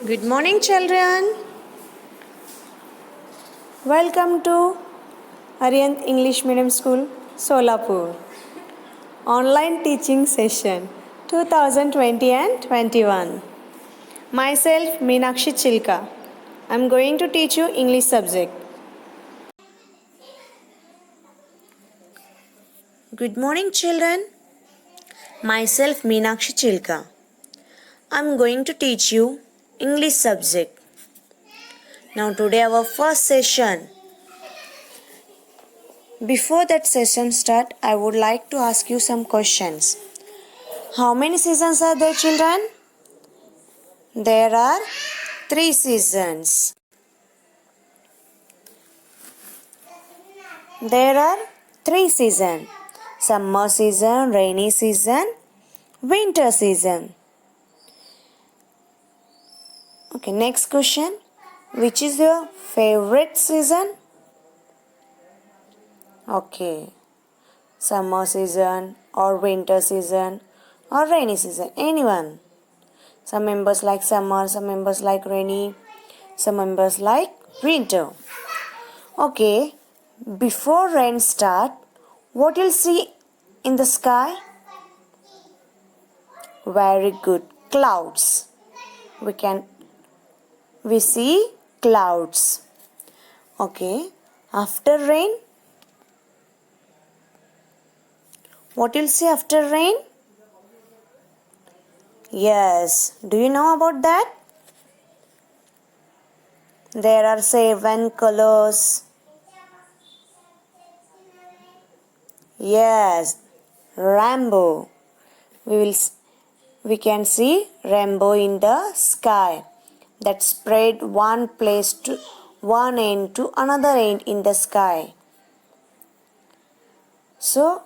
Good morning, children. Welcome to Aryanth English Medium School, Solapur. Online teaching session 2020 and 21. Myself, Meenakshi Chilka. I'm going to teach you English subject. Good morning, children. Myself, Meenakshi Chilka. I'm going to teach you English subject. Now today our first session. Before that session start, I would like to ask you some questions. How many seasons are there, children? There are 3 seasons. There are 3 seasons. Summer season, rainy season, winter season. Okay, next question. Which is your favorite season? Okay. Summer season or winter season or rainy season. Anyone. Some members like summer, some members like rainy, some members like winter. Okay. Before rain start, what you'll see in the sky? Very good. Clouds. We see clouds. Okay. After rain, what you'll see after rain? Yes. Do you know about that? There are 7 colors. Yes. Rainbow. We can see rainbow in the sky that spread one end to another end in the sky. So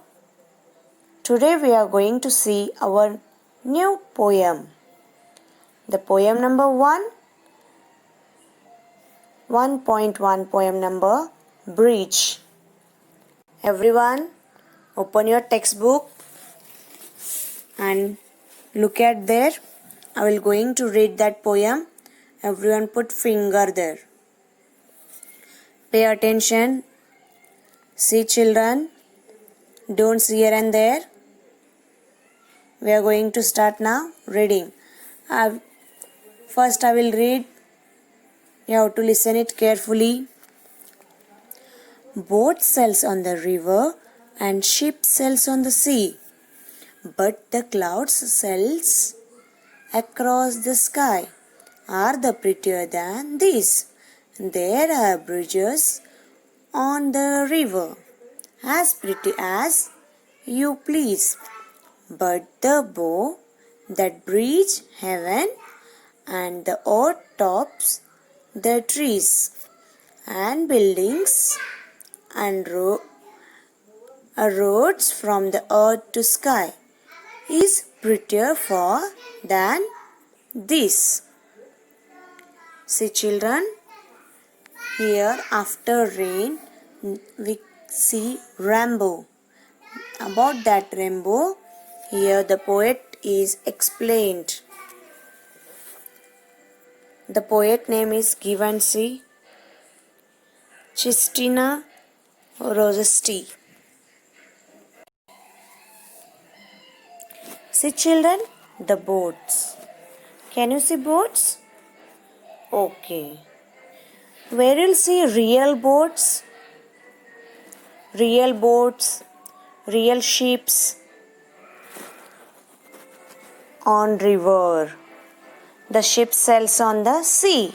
today we are going to see our new poem. The poem number 1.1 poem number Bridge. Everyone open your textbook and look at there. I will going to read that poem. Everyone put finger there. Pay attention. See, children. Don't see here and there. We are going to start now reading. First I will read. You have to listen it carefully. Boat sails on the river and ship sails on the sea. But the clouds sails across the sky are the prettier than these. There are bridges on the river, as pretty as you please. But the bow that bridge heaven and the earth tops the trees and buildings and roads from the earth to sky is prettier far than this. See, children, here after rain we see rainbow. About that rainbow, here the poet is explained. The poet name is Givenchy Cristina Rossetti. See, children, the boats. Can you see boats? Okay. Where you'll see real boats, real ships on river. The ship sails on the sea.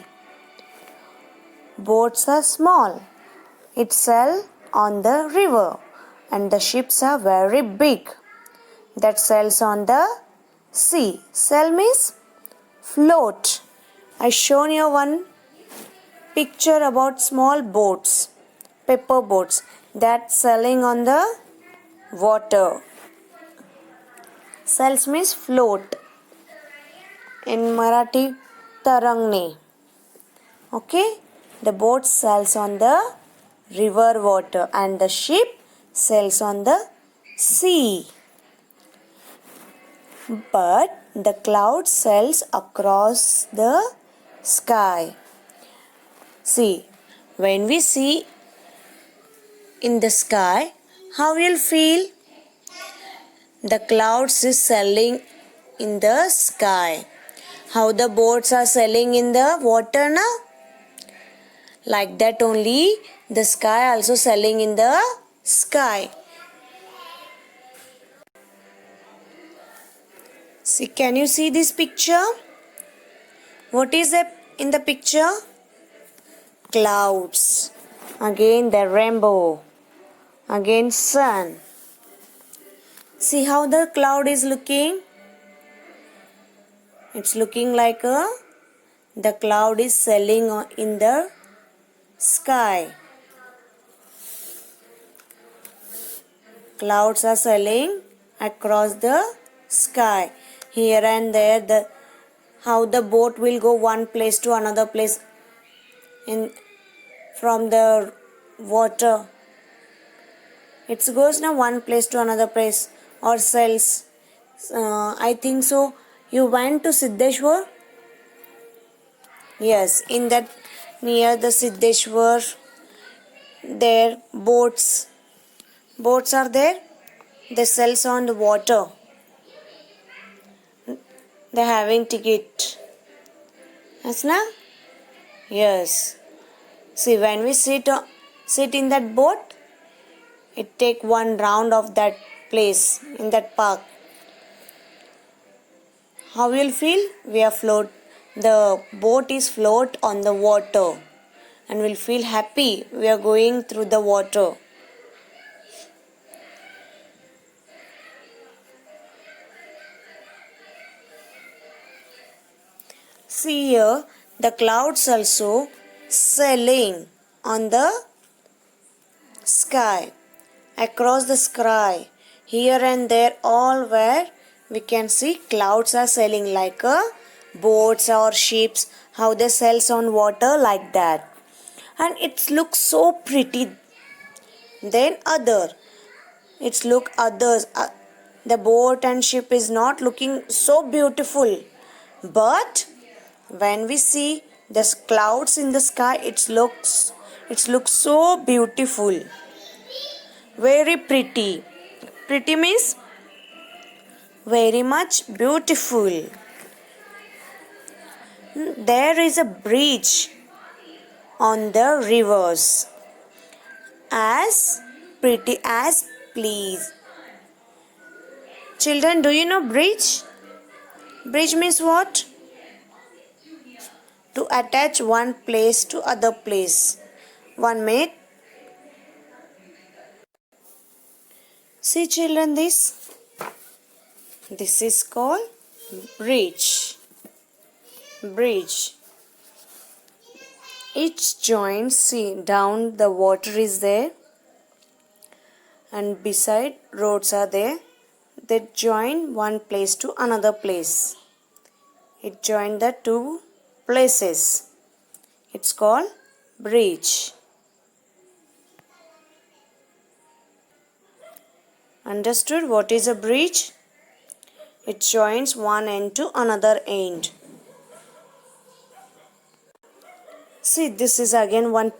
Boats are small. It sails on the river. And the ships are very big. That sails on the sea. Sail means float. I shown you one picture about small boats, paper boats that sailing on the water. Sails means float. In Marathi, tarangne. Okay, the boat sails on the river water and the ship sails on the sea. But the cloud sails across the sky. See, when we see in the sky, how you'll feel? The clouds is sailing in the sky. How the boats are sailing in the water now? Like that only the sky also sailing in the sky. See, can you see this picture? What is in the picture? Clouds. Again the rainbow. Again sun. See how the cloud is looking? It's looking like the cloud is sailing in the sky. Clouds are sailing across the sky. Here and there, how the boat will go one place to another place from the water. It goes now one place to another place or sails. I think so. You went to Siddheshwar? Yes, in that near the Siddheshwar, there boats are there. They sails on the water. They're having ticket. Yes, na? Yes. See, when we sit in that boat, it take one round of that place in that park. How you'll feel? We are float. The boat is float on the water, and we'll feel happy. We are going through the water. See here, the clouds also sailing on the sky, across the sky. Here and there, all where we can see clouds are sailing like boats or ships, how they sails on water like that. And it looks so pretty. Then it's look others. The boat and ship is not looking so beautiful, but when we see the clouds in the sky, it looks so beautiful, very pretty. Pretty means very much beautiful. There is a bridge on the rivers, as pretty as please. Children, do you know bridge? Bridge means what? To attach one place to other place. 1 minute. See children, this is called bridge. Each joint, see, down the water is there, and beside roads are there. They join one place to another place. It joined the two places. It's called bridge. Understood what is a bridge? It joins one end to another end. See, this is again one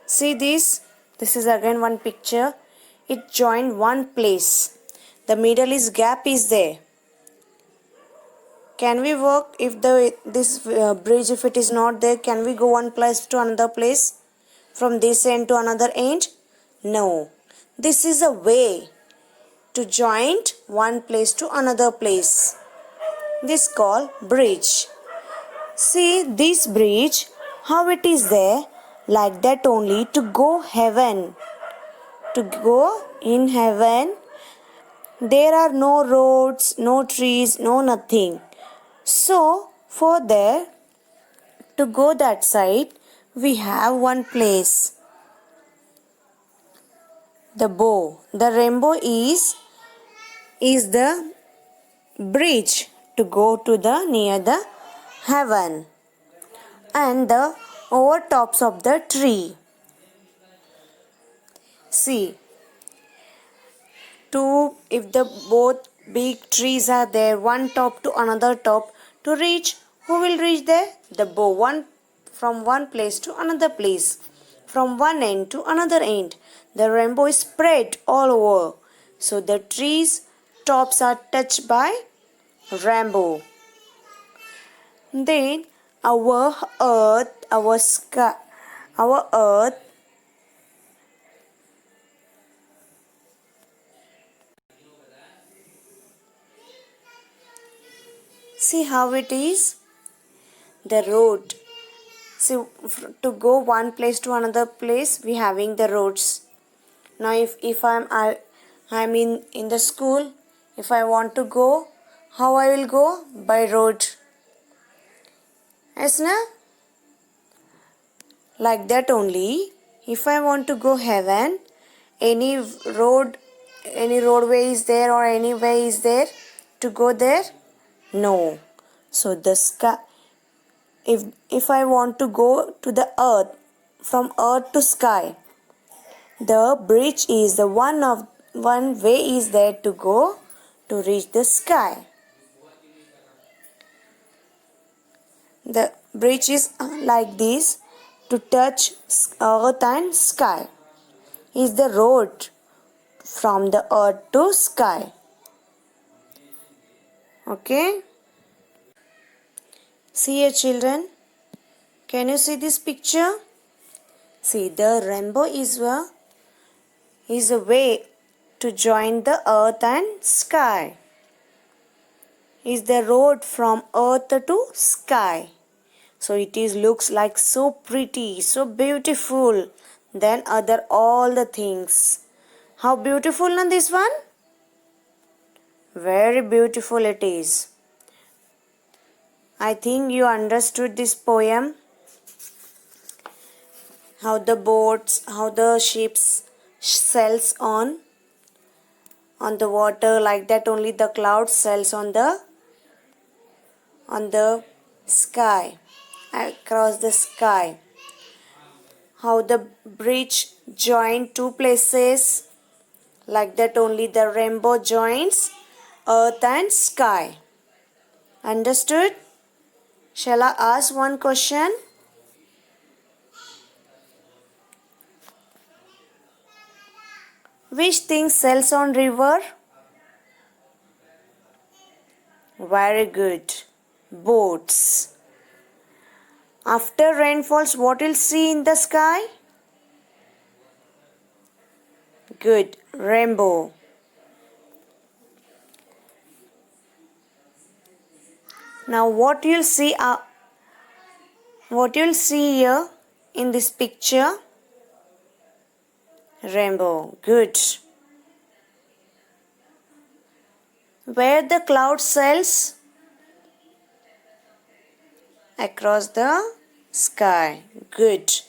See this? This is again one picture. It joined one place. The middle is gap is there. Can we work if this bridge, if it is not there, can we go one place to another place? From this end to another end? No. This is a way to join one place to another place. This is called bridge. See this bridge, how it is there, like that only to go heaven. To go in heaven, there are no roads, no trees, no nothing. So, for there, to go that side, we have one place. The bow. The rainbow is the bridge to go to the near the heaven, and the overtops of the tree. See, if the both big trees are there, one top to another top, to reach Who will reach there? The bow. From one place to another place. From one end to another end. The rainbow is spread all over. So the trees' tops are touched by rainbow. Then our earth, our sky, our earth see how it is? The road. So to go one place to another place, we having the roads. Now if I'm in the school, if I want to go, how I will go? By road. Yes, na? Like that only. If I want to go heaven, any roadway is there or any way is there to go there? No. So the sky. If I want to go to the earth, from earth to sky, the bridge is the one way is there to go to reach the sky. The bridge is like this to touch earth and sky. Is the road from the earth to sky. Okay? See here, children. Can you see this picture? See, the rainbow is a way to join the earth and sky. Is the road from earth to sky. So it looks like so pretty, so beautiful than all the things. How beautiful na this one? Very beautiful it is. I think you understood this poem. How the boats, how the ships sails on the water, like that only the clouds sails on the sky, across the sky. How the bridge join two places, like that only the rainbow joins earth and sky. Understood? Shall I ask one question? Which thing sails on river? Very good. Boats. After rainfalls, what will see in the sky? Good. Rainbow. Now what you'll see here in this picture? Rainbow. Good. Where the cloud sails? Across the sky. Good.